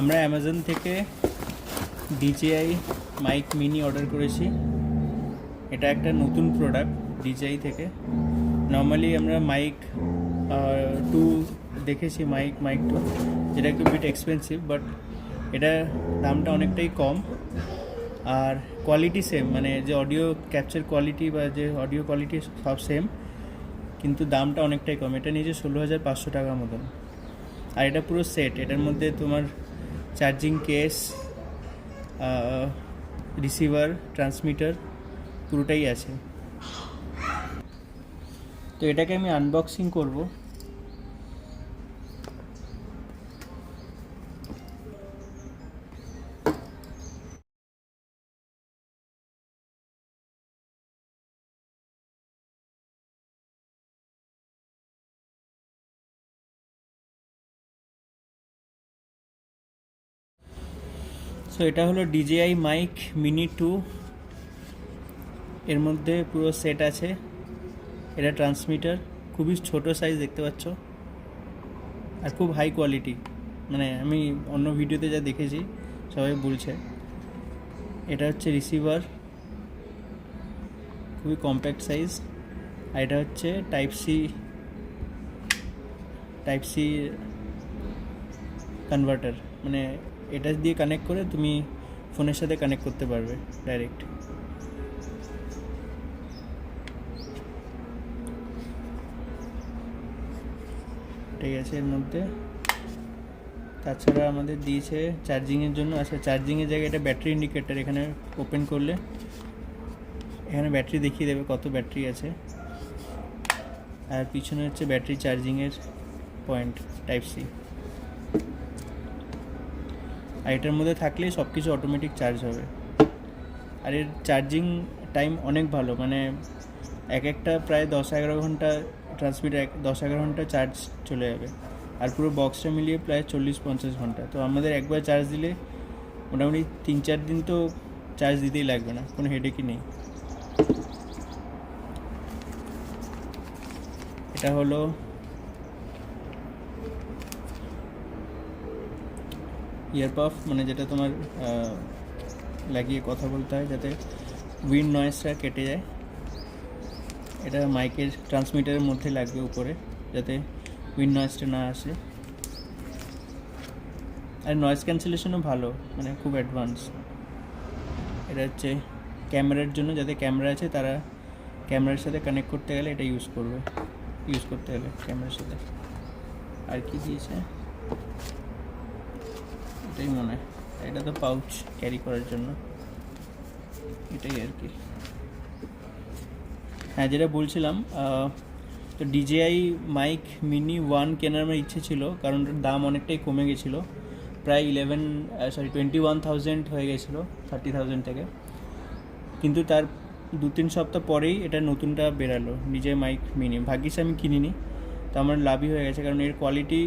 আমরা অ্যামাজন থেকে DJI mic mini order করেছি। এটা একটা নতুন প্রোডাক্ট DJI থেকে। নর্মালি আমরা মাইক 2 দেখেছি, মাইক 2, যেটা একটু বিট এক্সপেন্সিভ, বাট এটা দামটা অনেকটাই কম আর কোয়ালিটি সেম, মানে যে অডিও ক্যাপচার কোয়ালিটি বা যে অডিও কোয়ালিটি সব সেম, কিন্তু দামটা অনেকটাই কম। এটা নিয়েছে 16,500 টাকার মতন। আর এটা পুরো সেট, এটার মধ্যে তোমার চার্জিং কেস, রিসিভার, ট্রান্সমিটার পুরোটাই আছে। তো এটাকে আমি আনবক্সিং করব। সো এটা হলো DJI মাইক মিনি 2। এর মধ্যে পুরো সেট আছে। এটা ট্রান্সমিটার, খুবই ছোট সাইজ দেখতে পাচ্ছ, আর খুব হাই কোয়ালিটি। মানে আমি অন্য ভিডিওতে যা দেখেছি সবাই বলছে। এটা হচ্ছে রিসিভার, খুবই কম্প্যাক্ট সাইজ। আর এটা হচ্ছে টাইপ সি কনভার্টার, মানে এটা দিয়ে কানেক্ট করে তুমি ফোনের সাথে কানেক্ট করতে পারবে ডাইরেক্ট। ঠিক আছে, এর মধ্যে তাছাড়া আমাদের দিয়েছে চার্জিংয়ের জন্য। আচ্ছা, চার্জিংয়ের জায়গায় এটা ব্যাটারি ইন্ডিকেটার, এখানে ওপেন করলে এখানে ব্যাটারি দেখিয়ে দেবে কত ব্যাটারি আছে। আর পিছনে হচ্ছে ব্যাটারি চার্জিংয়ের পয়েন্ট, টাইপ সি। আর এটার মধ্যে থাকলেই সব কিছু অটোমেটিক চার্জ হবে। আর এর চার্জিং টাইম অনেক ভালো, মানে একটা প্রায় 10-11 ঘন্টা ট্রান্সমিটার, 10-11 ঘন্টা চার্জ চলে যাবে। আর পুরো বক্সটা মিলিয়ে প্রায় 40-50 ঘন্টা। তো আমাদের একবার চার্জ দিলে মোটামুটি 3-4 দিন তো চার্জ দিতেই লাগবে না, কোনো হেডেকই নেই। এটা হলো ইয়ারপাফ, মানে যেটা তোমার লাগিয়ে কথা বলতে হয় যাতে উইন্ড নয়েজটা কেটে যায়। এটা মাইকের ট্রান্সমিটারের মধ্যে লাগবে উপরে, যাতে উইন্ড নয়েজটা না আসে। আর নয়েজ ক্যান্সেলেশনও ভালো, মানে খুব অ্যাডভান্স। এটা হচ্ছে ক্যামেরার জন্য, যাতে ক্যামেরা আছে তারা ক্যামেরার সাথে কানেক্ট করতে গেলে এটা ইউজ করতে গেলে ক্যামেরার সাথে। আর কি দিয়েছে এটাই মনে হয়, এটা তো পাউচ ক্যারি করার জন্য, এটাই আর কি। হ্যাঁ, যেটা বলছিলাম, তো DJI মাইক মিনি 1 কেনার আমার ইচ্ছে ছিল, কারণ ওটার দাম অনেকটাই কমে গেছিলো, প্রায় 21,000 হয়ে গেছিলো 30,000 থেকে। কিন্তু তার 2-3 সপ্তাহ পরেই এটা নতুনটা বেরালো, DJI মাইক মিনি। ভাগ্যিস আমি কিনিনি, তো আমার লাভই হয়ে গেছে, কারণ এর কোয়ালিটি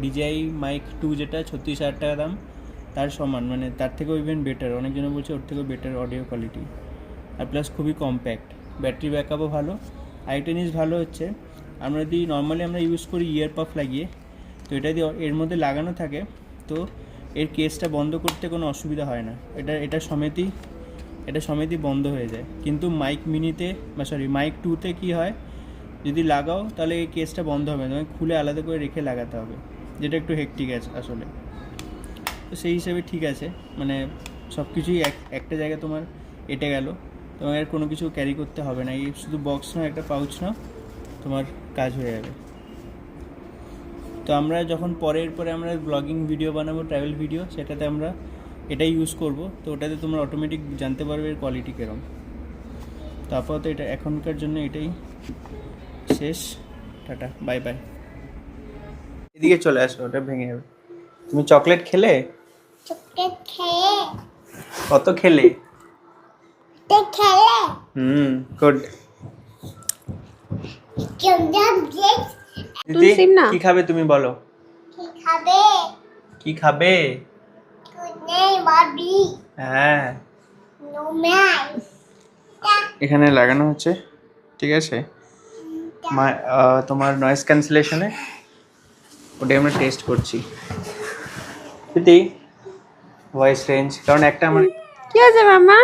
DJI মাইক 2 যেটা 36,000 টাকা দাম, তার সমান, মানে তার থেকেও ইভেন বেটার। অনেকজনে বলছে ওর থেকেও বেটার অডিও কোয়ালিটি। আর প্লাস খুবই কম্প্যাক্ট, ব্যাটারি ব্যাকআপও ভালো। আরেকটা জিনিস ভালো হচ্ছে, আমরা যদি নর্মালি আমরা ইউজ করি ইয়ারপাফ লাগিয়ে, তো এটা যদি এর মধ্যে লাগানো থাকে তো এর কেসটা বন্ধ করতে কোনো অসুবিধা হয় না, এটা সমেতই বন্ধ হয়ে যায়। কিন্তু মাইক মিনিতে মাইক 2তে কী হয়, যদি লাগাও তাহলে এই কেসটা বন্ধ হবে না, খুলে আলাদা করে রেখে লাগাতে হবে, যেটা একটু হেক্টিক আছে আসলে। তো সেই হিসেবে ঠিক আছে, মানে সব কিছুই একটা জায়গায় তোমার এটে গেল, তোমার আর কোনো কিছু ক্যারি করতে হবে না। এই শুধু বক্স নাও, একটা পাউচ নাও, তোমার কাজ হয়ে যাবে। তো আমরা যখন পরে আমরা ব্লগিং ভিডিও বানাবো, ট্রাভেল ভিডিও, সেটাতে আমরা এটাই ইউজ করব। তো ওটাতে তোমরা অটোমেটিক জানতে পারবে এর কোয়ালিটি কীরকম। তো আপাতত এটা এখনকার জন্য এটাই শেষ। Tata, bye bye. এদিকে চলে আসো, ওটা ভেঙে যাবে। তুমি চকলেট খেলে? কত খেলে? গুড। দিদি, কি খাবে তুমি বলো? কি খাবে? হ্যাঁ, এখানে লাগানো হচ্ছে, ঠিক আছে। তোমার নয়েজ ক্যান্সেলেশনে ওটাই আমরা টেস্ট করছি। প্রীতি ভয়েস রেঞ্জ, কারণ একটা আমার কি হয়েছে মামা?